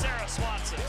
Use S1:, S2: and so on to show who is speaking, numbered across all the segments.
S1: Sarah Swanson.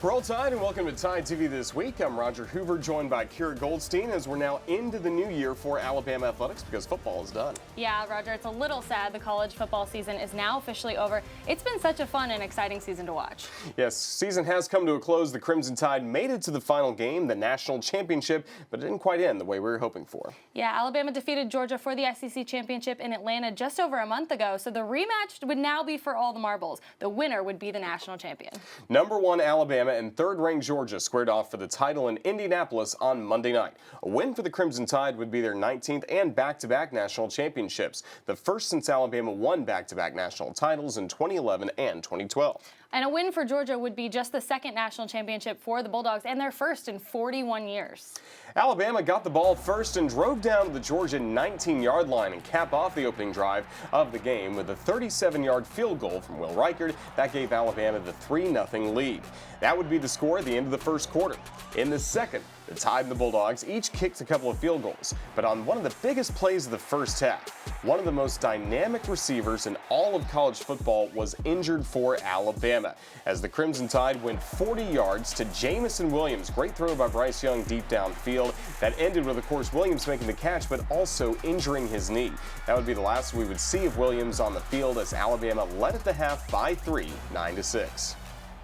S2: Roll Tide and welcome to TideTV This Week. I'm Roger Hoover, joined by Kira Goldstein as we're now into the new year for Alabama athletics because football is done.
S3: Yeah, Roger, it's a little sad the college football season is now officially over. It's been such a fun and exciting season to watch.
S2: Yes, season has come to a close. The Crimson Tide made it to the final game, the national championship, but it didn't quite end the way we were hoping for.
S3: Yeah, Alabama defeated Georgia for the SEC championship in Atlanta just over a month ago, so the rematch would now be for all the marbles. The winner would be the national champion.
S2: Number 1 Alabama and third-ranked Georgia squared off for the title in Indianapolis on Monday night. A win for the Crimson Tide would be their 19th and back-to-back national championships, the first since Alabama won back-to-back national titles in 2011 and 2012.
S3: And a win for Georgia would be just the second national championship for the Bulldogs and their first in 41 years.
S2: Alabama got the ball first and drove down to the Georgia 19-yard line and cap off the opening drive of the game with a 37-yard field goal from Will Reichard that gave Alabama the 3-0 lead. That would be the score at the end of the first quarter. In the second, the Tide and the Bulldogs each kicked a couple of field goals, but on one of the biggest plays of the first half, one of the most dynamic receivers in all of college football was injured for Alabama as the Crimson Tide went 40 yards to Jamison Williams. Great throw by Bryce Young deep downfield. That ended with, of course, Williams making the catch, but also injuring his knee. That would be the last we would see of Williams on the field as Alabama led at the half by 3, 9-6.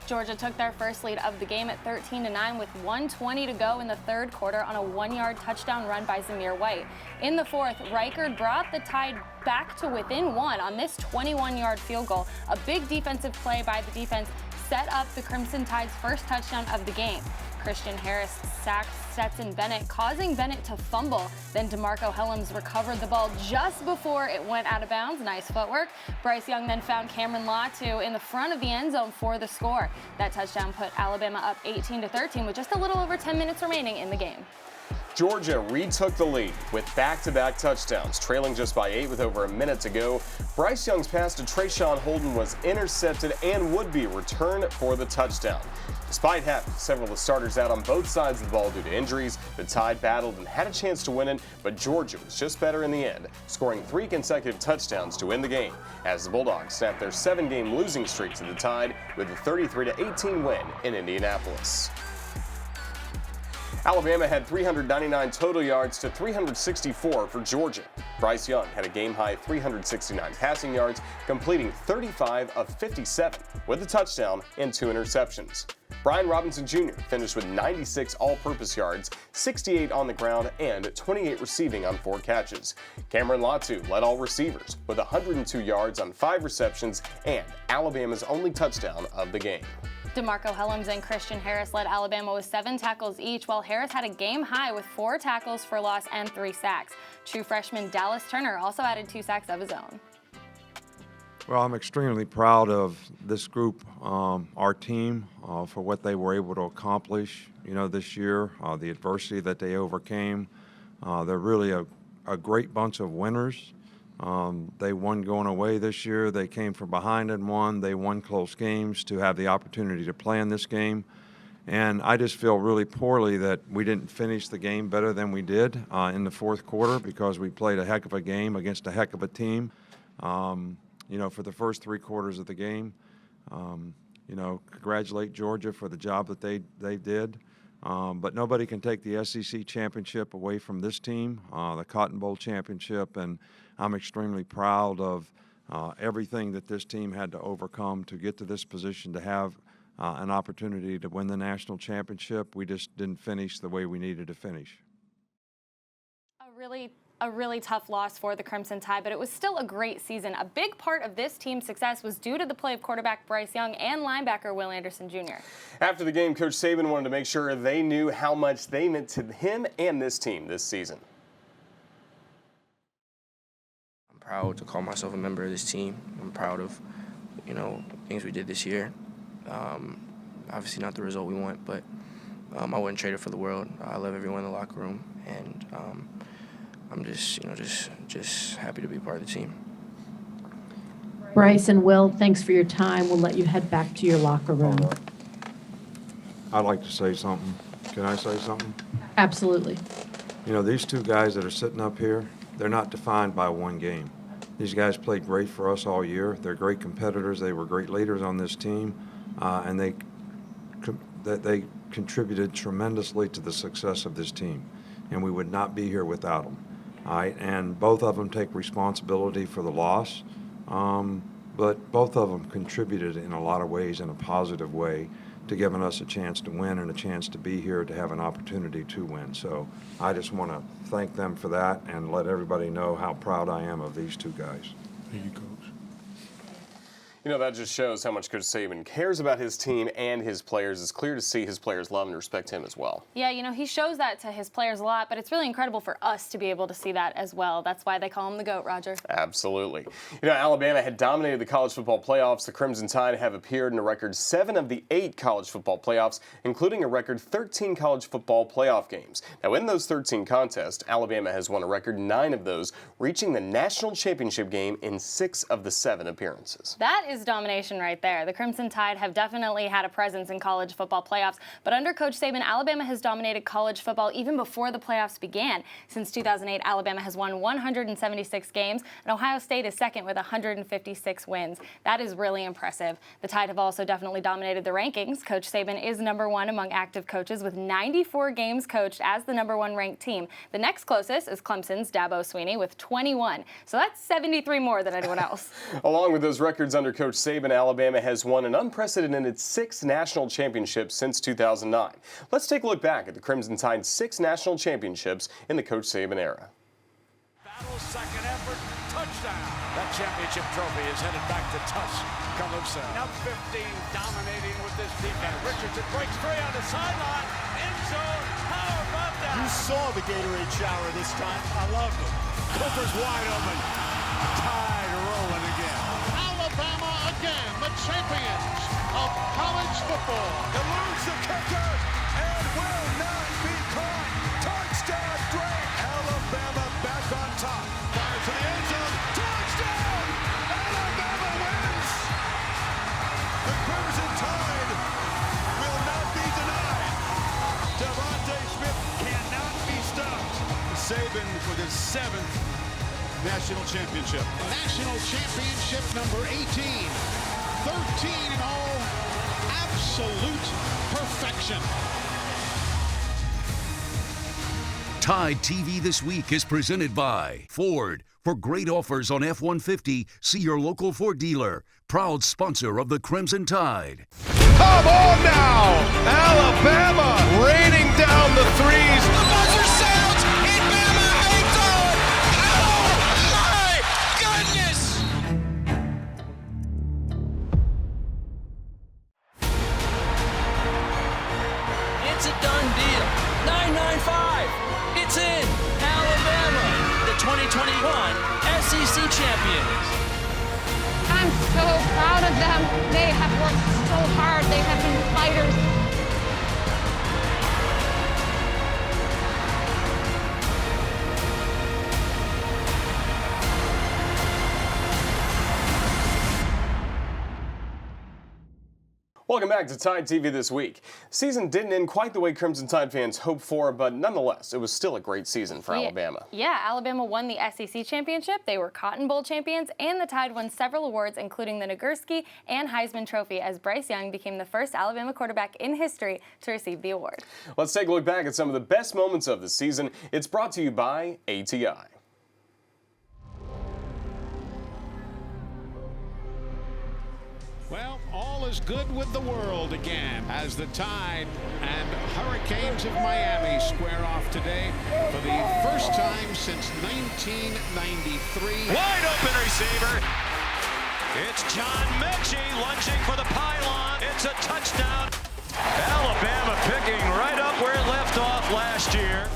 S3: Georgia took their first lead of the game at 13-9 with 1:20 to go in the third quarter on a 1-yard touchdown run by Zamir White. In the fourth, Reichard brought the Tide back to within 1 on this 21-yard field goal. A big defensive play by the defense set up the Crimson Tide's first touchdown of the game. Christian Harris sacked Stetson Bennett, causing Bennett to fumble. Then DeMarco Helms recovered the ball just before it went out of bounds. Nice footwork. Bryce Young then found Cameron Latu in the front of the end zone for the score. That touchdown put Alabama up 18-13 with just a little over 10 minutes remaining in the game.
S2: Georgia retook the lead with back-to-back touchdowns, trailing just by 8 with over a minute to go. Bryce Young's pass to Trayshawn Holden was intercepted and would be returned for the touchdown. Despite having several of the starters out on both sides of the ball due to injuries, the Tide battled and had a chance to win it, but Georgia was just better in the end, scoring 3 consecutive touchdowns to win the game, as the Bulldogs snapped their 7-game losing streak to the Tide with a 33-18 win in Indianapolis. Alabama had 399 total yards to 364 for Georgia. Bryce Young had a game-high 369 passing yards, completing 35 of 57 with a touchdown and 2 interceptions. Brian Robinson Jr. finished with 96 all-purpose yards, 68 on the ground, and 28 receiving on 4 catches. Cameron Latu led all receivers with 102 yards on 5 receptions and Alabama's only touchdown of the game.
S3: DeMarco Helms and Christian Harris led Alabama with 7 tackles each, while Harris had a game high with 4 tackles for loss and 3 sacks. True freshman Dallas Turner also added 2 sacks of his own.
S4: Well, I'm extremely proud of this group, our team, for what they were able to accomplish, this year, the adversity that they overcame. They're really a great bunch of winners. They won going away this year. They came from behind and won. They won close games to have the opportunity to play in this game. And I just feel really poorly that we didn't finish the game better than we did in the fourth quarter because we played a heck of a game against a heck of a team. For the first 3 quarters of the game. Congratulate Georgia for the job that they did. But nobody can take the SEC championship away from this team, the Cotton Bowl championship, and I'm extremely proud of everything that this team had to overcome to get to this position, to have an opportunity to win the national championship. We just didn't finish the way we needed to finish.
S3: A really tough loss for the Crimson Tide, but it was still a great season. A big part of this team's success was due to the play of quarterback Bryce Young and linebacker Will Anderson Jr.
S2: After the game, Coach Saban wanted to make sure they knew how much they meant to him and this team this season.
S5: I'm proud to call myself a member of this team. I'm proud of, things we did this year. Obviously not the result we want, but I wouldn't trade it for the world. I love everyone in the locker room, and I'm just happy to be part of the team.
S1: Bryce and Will, thanks for your time. We'll let you head back to your locker room.
S4: I'd like to say something. Can I say something?
S1: Absolutely.
S4: You know, these two guys that are sitting up here, they're not defined by one game. These guys played great for us all year. They're great competitors. They were great leaders on this team, and they contributed tremendously to the success of this team, and we would not be here without them. All right, and both of them take responsibility for the loss, but both of them contributed in a lot of ways in a positive way to giving us a chance to win and a chance to be here to have an opportunity to win. So I just want to thank them for that and let everybody know how proud I am of these two guys.
S6: Thank you, Coach.
S2: You know, that just shows how much Coach Saban cares about his team and his players. It's clear to see his players love and respect him as well.
S3: Yeah, you know, he shows that to his players a lot, but it's really incredible for us to be able to see that as well. That's why they call him the GOAT, Roger.
S2: Absolutely. You know, Alabama had dominated the college football playoffs. The Crimson Tide have appeared in a record 7 of the 8 college football playoffs, including a record 13 college football playoff games. Now, in those 13 contests, Alabama has won a record 9 of those, reaching the national championship game in 6 of the 7 appearances.
S3: That is domination right there. The Crimson Tide have definitely had a presence in college football playoffs, but under Coach Saban, Alabama has dominated college football even before the playoffs began. Since 2008, Alabama has won 176 games, and Ohio State is second with 156 wins. That is really impressive. The Tide have also definitely dominated the rankings. Coach Saban is #1 among active coaches with 94 games coached as the #1 ranked team. The next closest is Clemson's Dabo Swinney with 21, so that's 73 more than anyone else.
S2: Along with those records under Coach Saban, Alabama has won an unprecedented 6 national championships since 2009. Let's take a look back at the Crimson Tide's 6 national championships in the Coach Saban era.
S7: Battle, second effort, touchdown. That championship trophy is headed back to Tuscaloosa. Now 15 dominating with this defense. Richardson breaks free on the sideline. End zone. How about that?
S8: You saw the Gatorade shower this time. I loved it.
S7: Cooper's wide open. Tide rolling again.
S9: Alabama again, the champions of college football.
S7: Eludes the kicker and will not be caught. Touchdown, Drake. Alabama back on top. Fires to the end zone. Touchdown! Alabama wins. The Crimson Tide will not be denied. Devontae Smith cannot be stopped.
S8: Saban with his 7th national championship.
S9: National championship number 18. 13 in all. Absolute perfection.
S10: Tide TV This Week is presented by Ford. For great offers on F-150, see your local Ford dealer. Proud sponsor of the Crimson Tide.
S7: Come on now! Alabama raining down the threes.
S11: The buzzer sounds. Alabama hangs on. Oh my goodness!
S12: It's a done deal. 995. It's in. Alabama, the 2021 SEC champions.
S13: I'm so proud of them. They have worked so hard. They have been fighters.
S2: Welcome back to Tide TV This Week. Season didn't end quite the way Crimson Tide fans hoped for, but nonetheless, it was still a great season for Alabama.
S3: Yeah, Alabama won the SEC championship, they were Cotton Bowl champions, and the Tide won several awards, including the Nagurski and Heisman Trophy, as Bryce Young became the first Alabama quarterback in history to receive the award.
S2: Let's take a look back at some of the best moments of the season. It's brought to you by ATI.
S9: Well, all is good with the world again as the Tide and Hurricanes of Miami square off today for the first time since 1993.
S7: Wide open receiver. It's John Mechie lunging for the pylon. It's a touchdown. Alabama picking right up where it left off last year.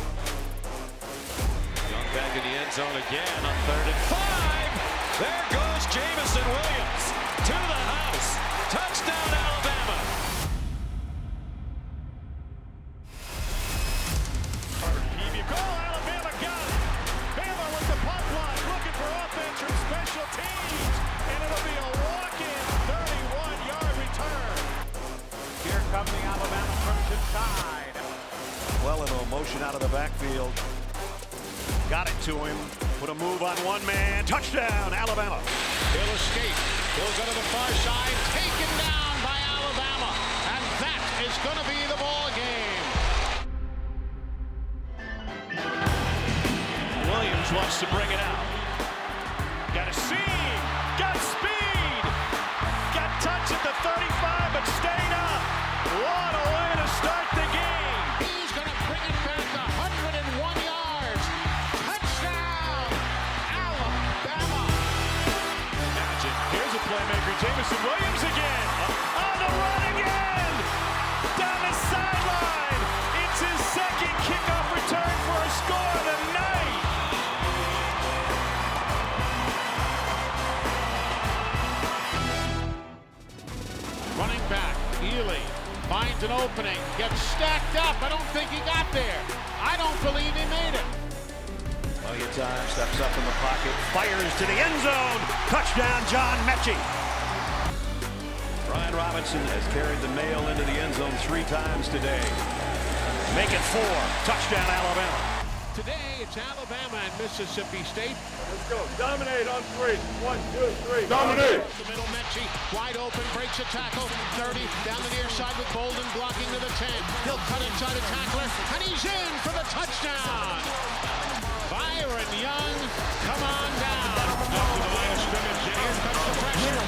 S7: Young back in the end zone again on 3rd and 5. There goes Jamison Williams to the house. Touchdown, Alabama. from the Alabama Crimson Tide. Well into a motion out of the backfield. Got it to him. Put a move on one man. Touchdown, Alabama.
S9: He'll escape. He'll go to the far side. Taken down by Alabama. And that is going to be the ball game.
S7: Williams wants to bring it out. Got a seam. Got speed. Got touch at the 35, but stayed up. What a way to start the game.
S9: He's going to bring it back 101 yards. Touchdown, Alabama.
S7: Here's a playmaker, Jamison Williams again. On the run again. Down the sideline. It's his second kickoff return for a score of the night.
S9: Running back, Ely finds an opening, gets stacked up. I don't think he got there. I don't believe he made it.
S7: Plenty of time, steps up in the pocket, fires to the end zone. Touchdown, John Mechie. Brian Robinson has carried the nail into the end zone 3 times today. Make it 4. Touchdown, Alabama.
S9: Today, it's Alabama and Mississippi State.
S7: Let's go. Dominate on 3. 1, 2, 3. Dominate.
S9: The middle, Mechie, wide open, breaks a tackle. 30, down the near side with Bolden blocking to the 10. He'll cut inside a tackler, and he's in for the touchdown. Byron Young, come on down. Up to the line of scrimmage, and here comes the pressure.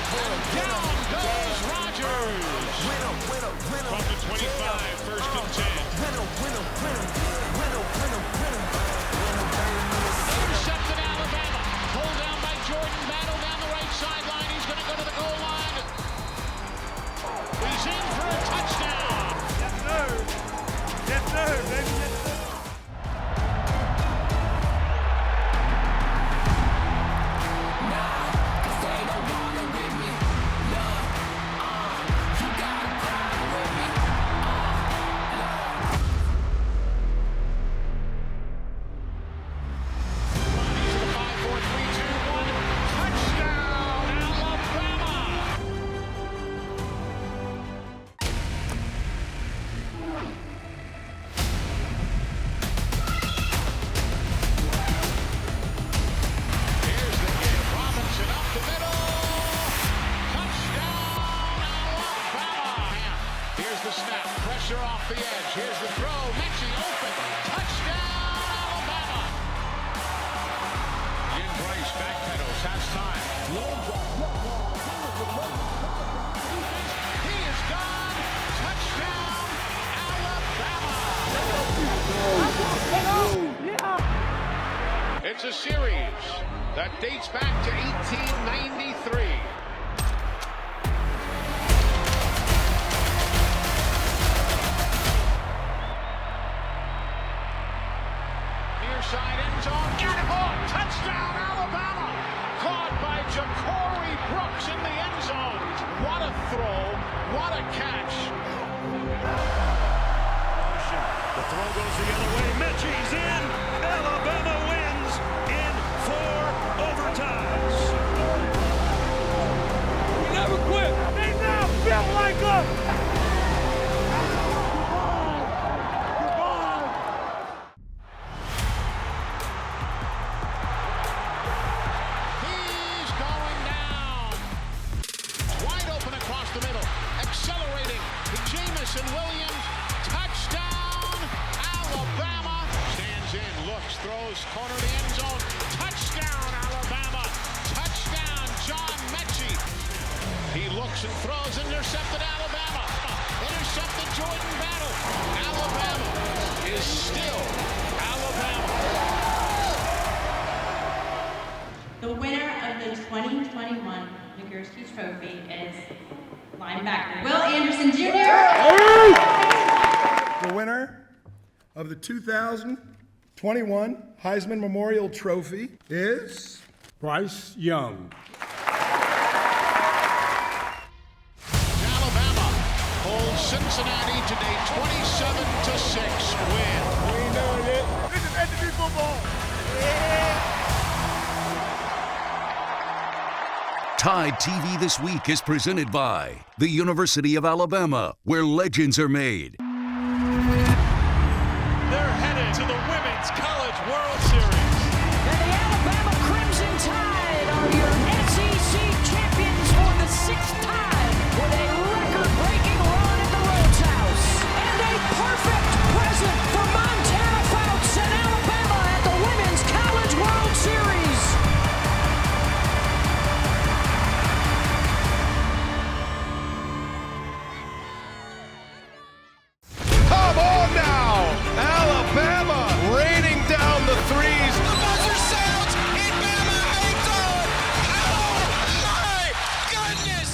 S9: Down goes Rodgers. From the 25, first and 10. Intercepted Alabama. Pulled down by Jordan. Battle down the right sideline. He's going to go to the goal line. He's in for a touchdown.
S7: Yes, sir. Yes, sir, baby. Yes, sir.
S9: Off the edge. Here's the throw. Mechie open. Touchdown, Alabama. In Bryce backpedals. Has time. He is gone. Touchdown, Alabama. It's a series that dates back to 1893. Side end zone, got it! Oh, touchdown, Alabama! Caught by Ja'Cory Brooks in the end zone. What a throw! What a catch!
S7: The throw goes the other way. Mechie's in. Alabama wins in 4 overtimes.
S11: We never quit.
S7: They now feel like us.
S9: Williams, touchdown, Alabama. Stands in, looks, throws, corner of the end zone. Touchdown, Alabama. Touchdown, John Mechie. He looks and throws, intercepted Alabama. Intercepted Jordan Battle. Alabama is still Alabama.
S6: The winner of the 2021 Nagurski Trophy is linebacker Will Anderson Jr.
S14: The winner of the 2021 Heisman Memorial Trophy is Bryce Young.
S9: Alabama holds Cincinnati today 27-6 win.
S7: We know it. This is SEC football. Yeah.
S10: Tide TV This Week is presented by the University of Alabama, where legends are made.
S7: They're headed to the Women's College World Series.
S12: And the Alabama Crimson Tide are your SEC champions for the 6th time with a record-breaking run at the Rhodes House. And a perfect present for Montana Fouts and Alabama at the Women's College World Series.
S7: Come on now! Alabama raining down the threes. The buzzer sounds. And Bama hangs on. Oh, my goodness!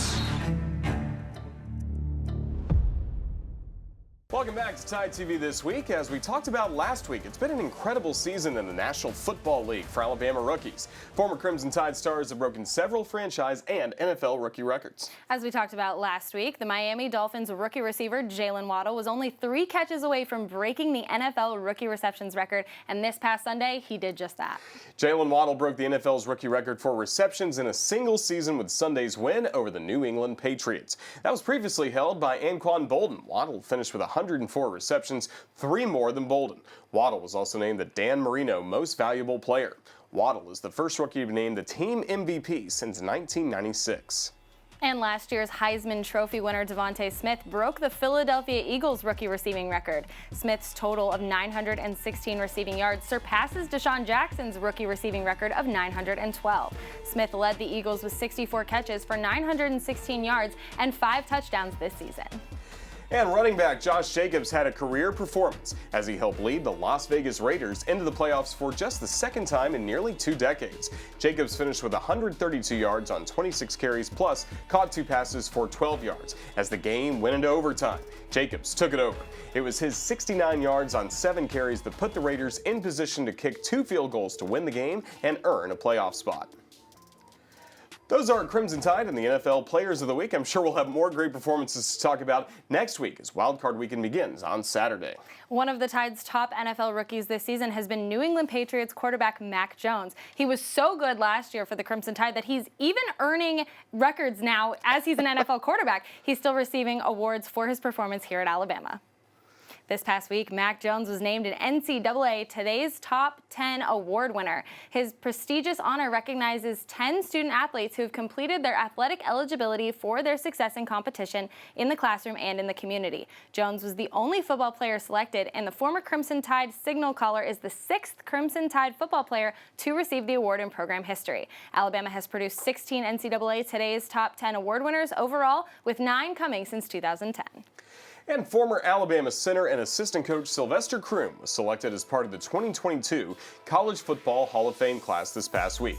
S2: Welcome back to Tide TV This Week. As we talked about last week, it's been an incredible season in the National Football League for Alabama rookies. Former Crimson Tide stars have broken several franchise and NFL rookie records.
S3: As we talked about last week, the Miami Dolphins rookie receiver Jalen Waddle was only 3 catches away from breaking the NFL rookie receptions record, and this past Sunday, he did just that.
S2: Jalen Waddle broke the NFL's rookie record for receptions in a single season with Sunday's win over the New England Patriots. That was previously held by Anquan Bolden. Waddle finished with 104 receptions, 3 more than Bolden. Waddle was also named the Dan Marino Most Valuable Player. Waddle is the first rookie to be named the team MVP since 1996.
S3: And last year's Heisman Trophy winner Devontae Smith broke the Philadelphia Eagles rookie receiving record. Smith's total of 916 receiving yards surpasses Deshaun Jackson's rookie receiving record of 912. Smith led the Eagles with 64 catches for 916 yards and 5 touchdowns this season.
S2: And running back Josh Jacobs had a career performance as he helped lead the Las Vegas Raiders into the playoffs for just the second time in nearly 2 decades. Jacobs finished with 132 yards on 26 carries, plus caught 2 passes for 12 yards. As the game went into overtime, Jacobs took it over. It was his 69 yards on 7 carries that put the Raiders in position to kick 2 field goals to win the game and earn a playoff spot. Those are Crimson Tide and the NFL Players of the Week. I'm sure we'll have more great performances to talk about next week as Wildcard Weekend begins on Saturday.
S3: One of the Tide's top NFL rookies this season has been New England Patriots quarterback Mac Jones. He was so good last year for the Crimson Tide that he's even earning records now as he's an NFL quarterback. He's still receiving awards for his performance here at Alabama. This past week, Mac Jones was named an NCAA Today's Top 10 award winner. His prestigious honor recognizes 10 student athletes who have completed their athletic eligibility for their success in competition in the classroom and in the community. Jones was the only football player selected, and the former Crimson Tide signal caller is the 6th Crimson Tide football player to receive the award in program history. Alabama has produced 16 NCAA Today's Top 10 award winners overall, with 9 coming since 2010.
S2: And former Alabama center and assistant coach Sylvester Croom was selected as part of the 2022 College Football Hall of Fame class this past week.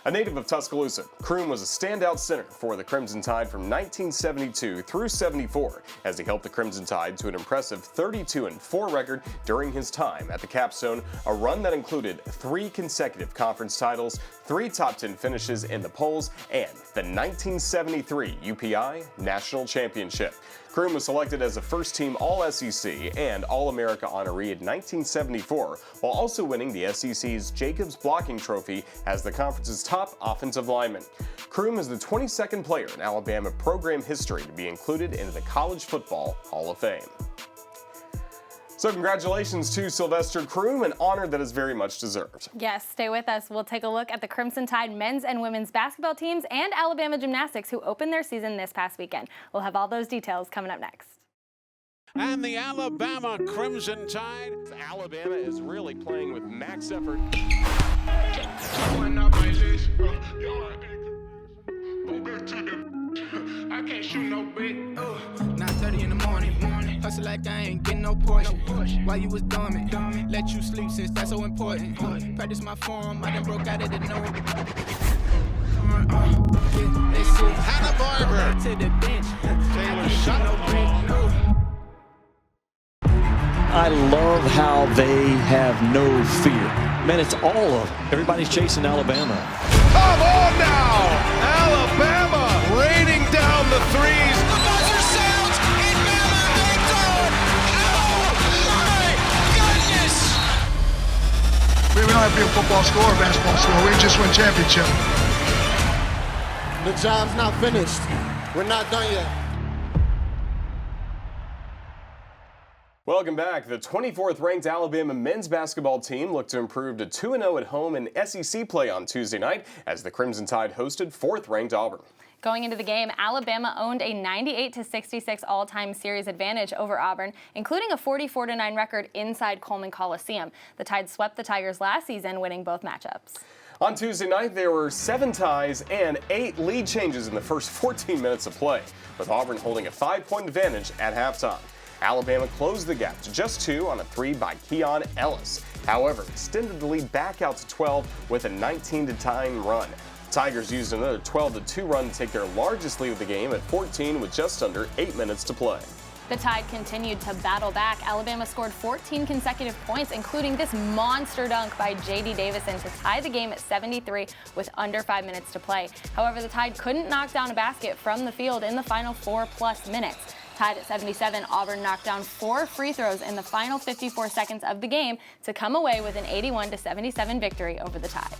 S2: A native of Tuscaloosa, Croom was a standout center for the Crimson Tide from 1972 through 74 as he helped the Crimson Tide to an impressive 32-4 record during his time at the Capstone, a run that included 3 consecutive conference titles, 3 top 10 finishes in the polls, and the 1973 UPI National Championship. Croom was selected as a first-team All-SEC and All-America honoree in 1974, while also winning the SEC's Jacobs Blocking Trophy as the conference's top offensive lineman. Croom is the 22nd player in Alabama program history to be included into the College Football Hall of Fame. So congratulations to Sylvester Croom, an honor that is very much deserved.
S3: Yes, stay with us. We'll take a look at the Crimson Tide men's and women's basketball teams and Alabama gymnastics who opened their season this past weekend. We'll have all those details coming up next.
S9: And the Alabama Crimson Tide.
S2: Alabama is really playing with max effort.
S15: I can't shoot no brick. 9:30 in the morning. Hustle like I ain't getting no portion. While you was dormant, let you sleep since that's so important. Practice my form, I done broke out of the no.
S9: Hannah Barber.
S15: To the bench.
S9: Taylor Sutton.
S16: I love how they have no fear. Man, it's all of them. Everybody's chasing Alabama.
S7: Come on now! Alabama raining down the threes.
S11: The buzzer sounds. And Bama hangs on. Oh, my goodness!
S14: We don't have to be a football school or a basketball school. We just win championship.
S17: The job's not finished. We're not done yet.
S2: Welcome back. The 24th ranked Alabama men's basketball team looked to improve to 2-0 at home in SEC play on Tuesday night as the Crimson Tide hosted 4th ranked Auburn.
S3: Going into the game, Alabama owned a 98-66 all-time series advantage over Auburn, including a 44-9 record inside Coleman Coliseum. The Tide swept the Tigers last season, winning both matchups.
S2: On Tuesday night, there were 7 ties and 8 lead changes in the first 14 minutes of play, with Auburn holding a 5-point advantage at halftime. Alabama closed the gap to just 2 on a 3 by Keon Ellis. However, extended the lead back out to 12 with a 19-9 run. The Tigers used another 12-2 run to take their largest lead of the game at 14 with just under 8 minutes to play.
S3: The Tide continued to battle back. Alabama scored 14 consecutive points, including this monster dunk by J.D. Davison to tie the game at 73 with under 5 minutes to play. However, the Tide couldn't knock down a basket from the field in the final 4+ minutes. Tied at 77, Auburn knocked down 4 free throws in the final 54 seconds of the game to come away with an 81-77 victory over the Tide.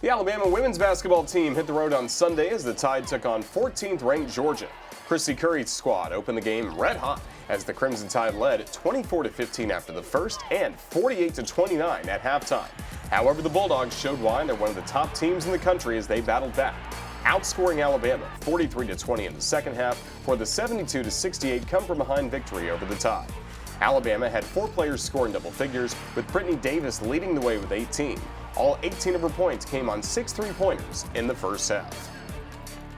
S2: The Alabama women's basketball team hit the road on Sunday as the Tide took on 14th ranked Georgia. Christy Curry's squad opened the game red hot as the Crimson Tide led 24-15 after the first and 48-29 at halftime. However, the Bulldogs showed why they're one of the top teams in the country as they battled back, outscoring Alabama 43-20 in the second half for the 72-68 come-from-behind victory over the Tide. Alabama had 4 players scoring double figures, with Brittany Davis leading the way with 18. All 18 of her points came on 6 3-pointers in the first half.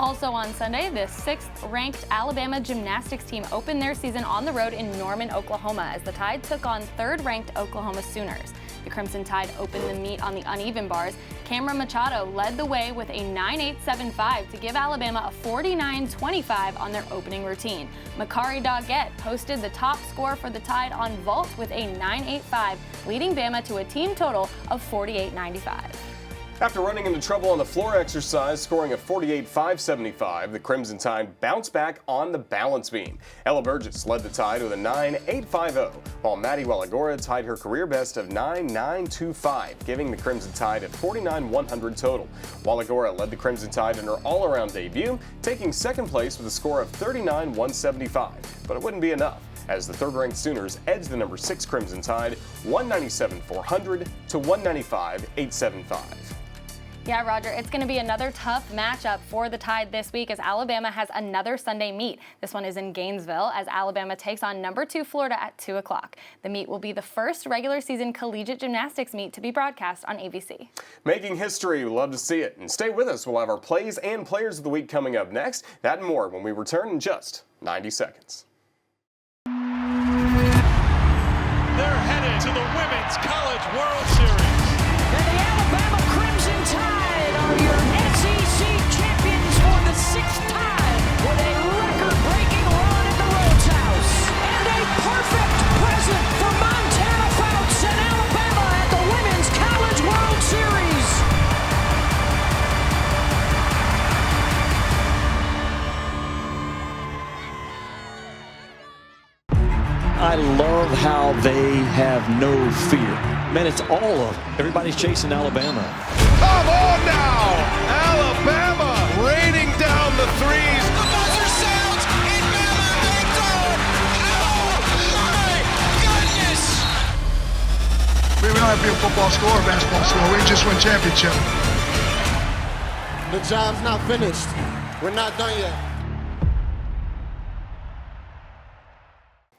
S3: Also on Sunday, the 6th-ranked Alabama gymnastics team opened their season on the road in Norman, Oklahoma, as the Tide took on 3rd-ranked Oklahoma Sooners. The Crimson Tide opened the meet on the uneven bars. Cameron Machado led the way with a 9.875 to give Alabama a 49-25 on their opening routine. Makari Doggett posted the top score for the Tide on vault with a 9.85, leading Bama to a team total of 48.95.
S2: After running into trouble on the floor exercise, scoring a 48-5-75, the Crimson Tide bounced back on the balance beam. Ella Burgess led the Tide with a 9.850, while Maddie Walagora tied her career best of 9.925, giving the Crimson Tide a 49-100 total. Walagora led the Crimson Tide in her all-around debut, taking 2nd place with a score of 39-175. But it wouldn't be enough, as the 3rd-ranked Sooners edged the number 6 Crimson Tide 197-400 to 195-875.
S3: Yeah, Roger, it's going to be another tough matchup for the Tide this week as Alabama has another Sunday meet. This one is in Gainesville as Alabama takes on number 2 Florida at 2 o'clock. The meet will be the first regular season collegiate gymnastics meet to be broadcast on ABC.
S2: Making history, we love to see it. And stay with us, we'll have our plays and players of the week coming up next. That and more when we return in just 90 seconds.
S18: They're headed to the Women's College World Series.
S12: And the Alabama Crimson Tide are your SEC champions for the 6th time with a record-breaking run at the Rhodes House. And a perfect present for Montana Fouts and Alabama at the Women's College World Series.
S16: I love how they have no fear. Man, it's all of them. Everybody's chasing Alabama.
S7: Come on now! Alabama raining down the threes.
S11: The buzzer sounds, and Bama hangs on. Oh my goodness!
S14: We don't have to be a football score or basketball score. We just win championship.
S17: The job's not finished. We're not done yet.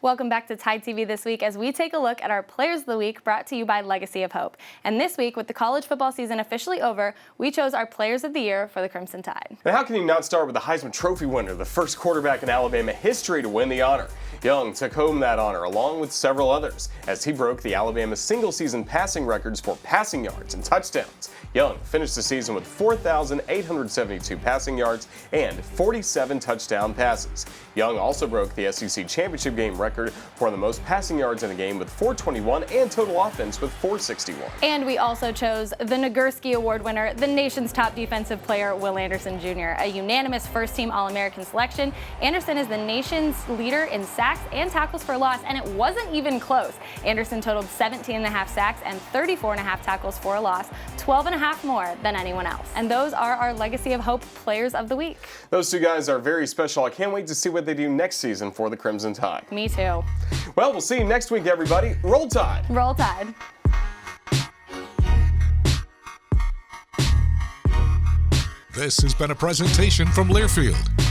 S3: Welcome back to TideTV This Week as we take a look at our Players of the Week brought to you by Legacy of Hope. And this week, with the college football season officially over, we chose our Players of the Year for the Crimson Tide.
S2: And how can you not start with the Heisman Trophy winner, the first quarterback in Alabama history to win the honor? Young took home that honor along with several others as he broke the Alabama single-season passing records for passing yards and touchdowns. Young finished the season with 4,872 passing yards and 47 touchdown passes. Young also broke the SEC championship game record for the most passing yards in a game with 421 and total offense with 461.
S3: And we also chose the Nagurski Award winner, the nation's top defensive player, Will Anderson Jr., a unanimous first-team All-American selection. Anderson is the nation's leader in sacks and tackles for loss, and it wasn't even close. Anderson totaled 17.5 sacks and 34.5 tackles for a loss, 12.5 more than anyone else. And those are our Legacy of Hope Players of the Week.
S2: Those two guys are very special. I can't wait to see what they do next season for the Crimson Tide.
S3: Me too.
S2: Well, we'll see you next week, everybody. Roll Tide.
S3: Roll Tide.
S19: This has been a presentation from Learfield.